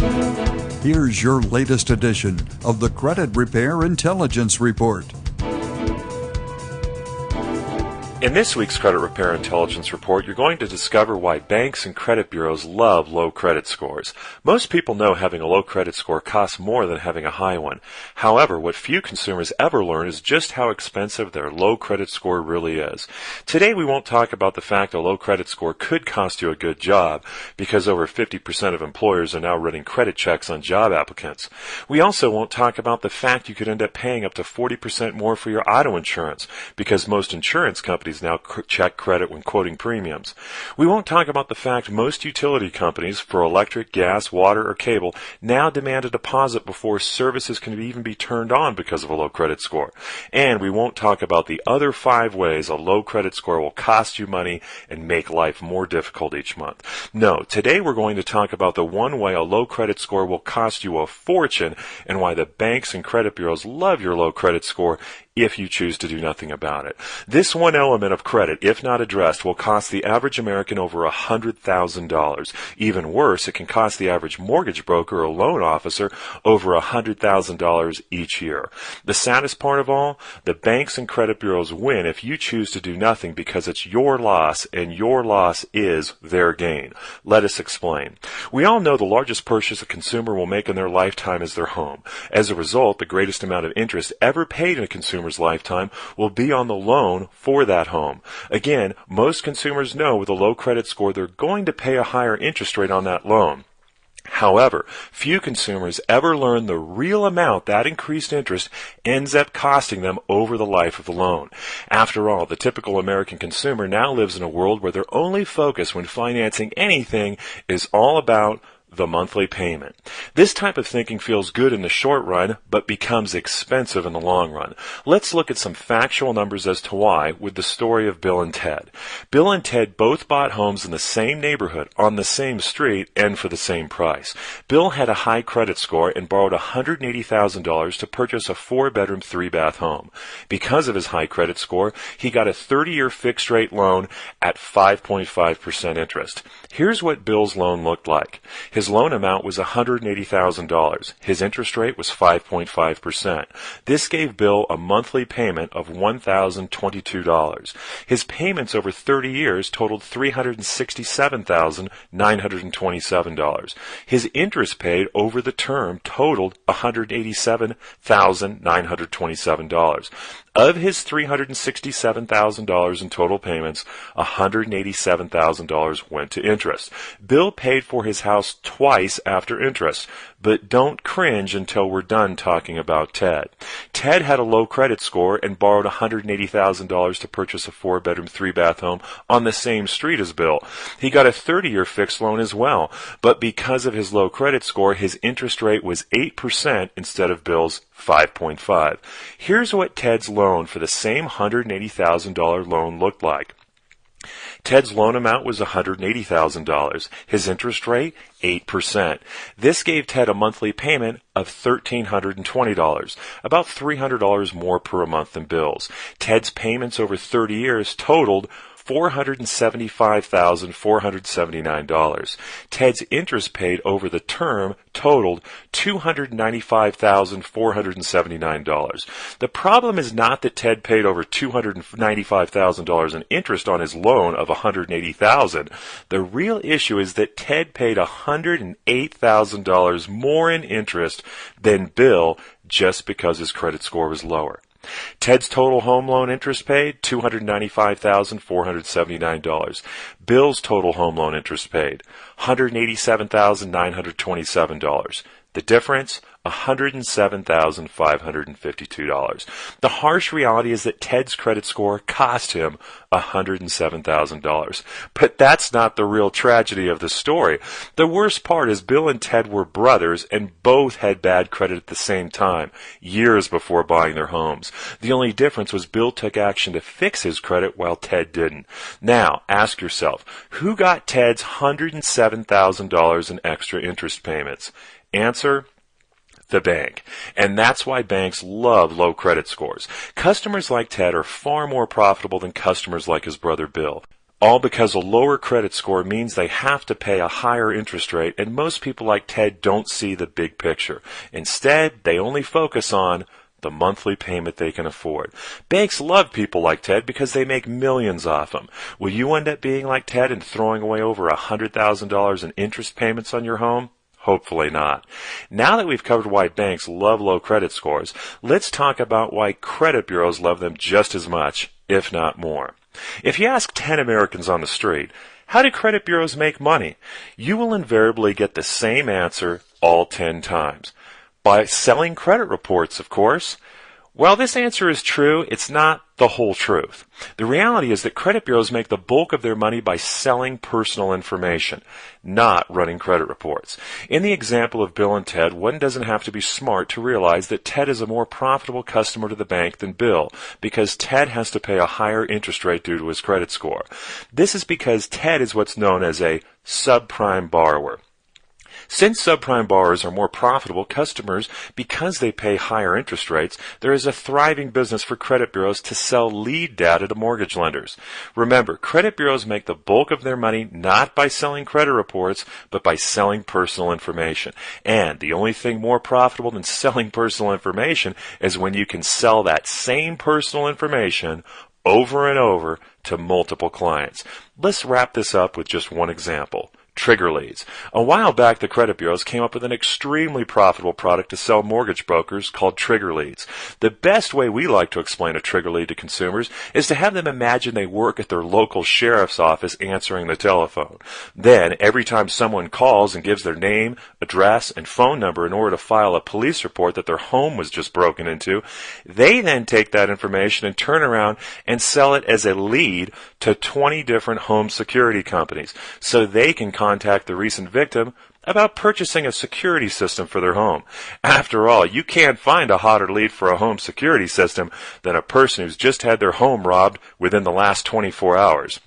Here's your latest edition of the Credit Repair Intelligence Report. In this week's Credit Repair Intelligence Report, you're going to discover why banks and credit bureaus love low credit scores. Most people know having a low credit score costs more than having a high one. However, what few consumers ever learn is just how expensive their low credit score really is. Today, we won't talk about the fact a low credit score could cost you a good job, because over 50% of employers are now running credit checks on job applicants. We also won't talk about the fact you could end up paying up to 40% more for your auto insurance, because most insurance companies now check credit when quoting premiums. We won't talk about the fact most utility companies for electric, gas, water, or cable now demand a deposit before services can even be turned on because of a low credit score. And we won't talk about the other 5 ways a low credit score will cost you money and make life more difficult each month. No, today we're going to talk about the one way a low credit score will cost you a fortune and why the banks and credit bureaus love your low credit score if you choose to do nothing about it. This one element of credit, if not addressed, will cost the average American over $100,000. Even worse, it can cost the average mortgage broker or loan officer over $100,000 each year. The saddest part of all, the banks and credit bureaus win if you choose to do nothing because it's your loss, and your loss is their gain. Let us explain. We all know the largest purchase a consumer will make in their lifetime is their home. As a result, the greatest amount of interest ever paid in a consumer's lifetime will be on the loan for that home. Again, most consumers know with a low credit score they're going to pay a higher interest rate on that loan. However, few consumers ever learn the real amount that increased interest ends up costing them over the life of the loan. After all, the typical American consumer now lives in a world where their only focus when financing anything is all about the monthly payment. This type of thinking feels good in the short run, but becomes expensive in the long run. Let's look at some factual numbers as to why with the story of Bill and Ted. Bill and Ted both bought homes in the same neighborhood, on the same street, and for the same price. Bill had a high credit score and borrowed $180,000 to purchase a 4-bedroom, 3-bath home. Because of his high credit score, he got a 30-year fixed-rate loan at 5.5% interest. Here's what Bill's loan looked like. His loan amount was $180,000. His interest rate was 5.5%. This gave Bill a monthly payment of $1,022. His payments over 30 years totaled $367,927. His interest paid over the term totaled $187,927. Of his $367,000 in total payments, $187,000 went to interest. Bill paid for his house twice after interest. But don't cringe until we're done talking about Ted. Ted had a low credit score and borrowed $180,000 to purchase a 4-bedroom, 3-bath home on the same street as Bill. He got a 30-year fixed loan as well, but because of his low credit score, his interest rate was 8% instead of Bill's 5.5%. Here's what Ted's loan for the same $180,000 loan looked like. Ted's loan amount was $180,000. His interest rate, 8%. This gave Ted a monthly payment of $1,320, about $300 more per month than Bill's. Ted's payments over 30 years totaled $475,479. Ted's interest paid over the term totaled $295,479. The problem is not that Ted paid over $295,000 in interest on his loan of $180,000. The real issue is that Ted paid $108,000 more in interest than Bill just because his credit score was lower. Ted's total home loan interest paid, $295,479. Bill's total home loan interest paid, $187,927. The difference, $107,552. The harsh reality is that Ted's credit score cost him $107,000. But that's not the real tragedy of the story. The worst part is Bill and Ted were brothers and both had bad credit at the same time, years before buying their homes. The only difference was Bill took action to fix his credit while Ted didn't. Now, ask yourself, who got Ted's $107,000 in extra interest payments? Answer: the bank. And that's why banks love low credit scores. Customers like Ted are far more profitable than customers like his brother Bill. All because a lower credit score means they have to pay a higher interest rate, and most people like Ted don't see the big picture. Instead, they only focus on the monthly payment they can afford. Banks love people like Ted because they make millions off them. Will you end up being like Ted and throwing away over $100,000 in interest payments on your home? Hopefully not. Now that we've covered why banks love low credit scores, let's talk about why credit bureaus love them just as much, if not more. If you ask 10 Americans on the street, how do credit bureaus make money? You will invariably get the same answer all 10 times. By selling credit reports, of course. While this answer is true, it's not the whole truth. The reality is that credit bureaus make the bulk of their money by selling personal information, not running credit reports. In the example of Bill and Ted, one doesn't have to be smart to realize that Ted is a more profitable customer to the bank than Bill, because Ted has to pay a higher interest rate due to his credit score. This is because Ted is what's known as a subprime borrower. Since subprime borrowers are more profitable customers because they pay higher interest rates, there is a thriving business for credit bureaus to sell lead data to mortgage lenders. Remember, credit bureaus make the bulk of their money not by selling credit reports, but by selling personal information. And the only thing more profitable than selling personal information is when you can sell that same personal information over and over to multiple clients. Let's wrap this up with just one example. Trigger leads. A while back, the credit bureaus came up with an extremely profitable product to sell mortgage brokers called trigger leads. The best way we like to explain a trigger lead to consumers is to have them imagine they work at their local sheriff's office answering the telephone. Then, every time someone calls and gives their name, address, and phone number in order to file a police report that their home was just broken into, they then take that information and turn around and sell it as a lead to 20 different home security companies so they can contact the recent victim about purchasing a security system for their home. After all, you can't find a hotter lead for a home security system than a person who's just had their home robbed within the last 24 hours.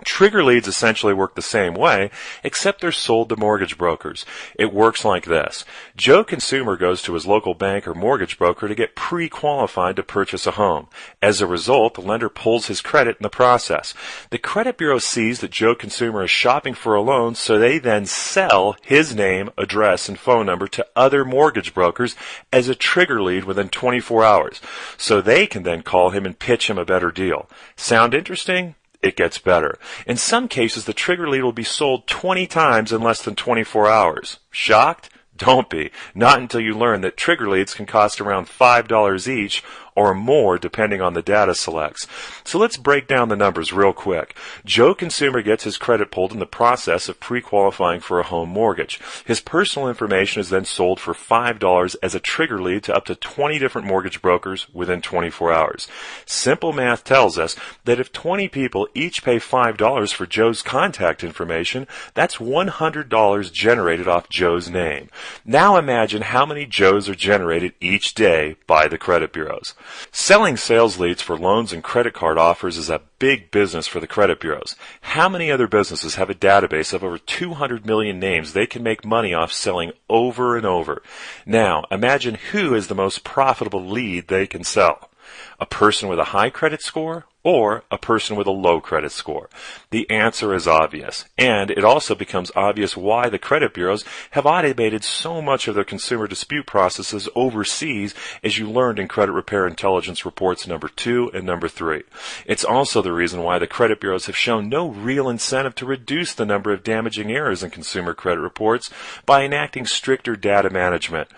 Trigger leads essentially work the same way, except they're sold to mortgage brokers. It works like this. Joe Consumer goes to his local bank or mortgage broker to get pre-qualified to purchase a home. As a result, the lender pulls his credit in the process. The credit bureau sees that Joe Consumer is shopping for a loan, so they then sell his name, address, and phone number to other mortgage brokers as a trigger lead within 24 hours. So they can then call him and pitch him a better deal. Sound interesting? It gets better. In some cases, the trigger lead will be sold 20 times in less than 24 hours. Shocked? Don't be. Not until you learn that trigger leads can cost around $5 each or more depending on the data selects. So let's break down the numbers real quick. Joe Consumer gets his credit pulled in the process of pre-qualifying for a home mortgage. His personal information is then sold for $5 as a trigger lead to up to 20 different mortgage brokers within 24 hours. Simple math tells us that if 20 people each pay $5 for Joe's contact information, that's $100 generated off Joe's name. Now imagine how many Joes are generated each day by the credit bureaus. Selling sales leads for loans and credit card offers is a big business for the credit bureaus. How many other businesses have a database of over 200 million names they can make money off selling over and over? Now, imagine who is the most profitable lead they can sell. A person with a high credit score or a person with a low credit score? The answer is obvious, and it also becomes obvious why the credit bureaus have automated so much of their consumer dispute processes overseas, as you learned in Credit Repair Intelligence Reports number 2 and number 3. It's also the reason why the credit bureaus have shown no real incentive to reduce the number of damaging errors in consumer credit reports by enacting stricter data management.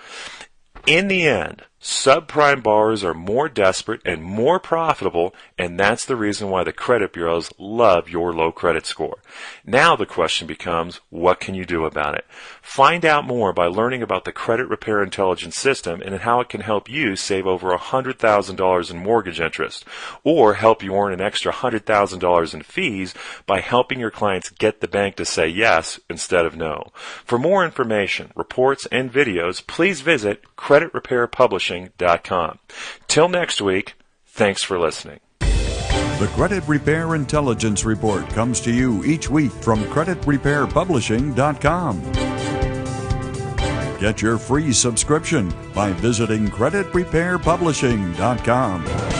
In the end, subprime borrowers are more desperate and more profitable, and that's the reason why the credit bureaus love your low credit score. Now the question becomes, what can you do about it? Find out more by learning about the Credit Repair Intelligence System and how it can help you save over $100,000 in mortgage interest, or help you earn an extra $100,000 in fees by helping your clients get the bank to say yes instead of no. For more information, reports, and videos, please visit creditrepairpublishing.com. Till next week, thanks for listening. The Credit Repair Intelligence Report comes to you each week from creditrepairpublishing.com. Get your free subscription by visiting creditrepairpublishing.com.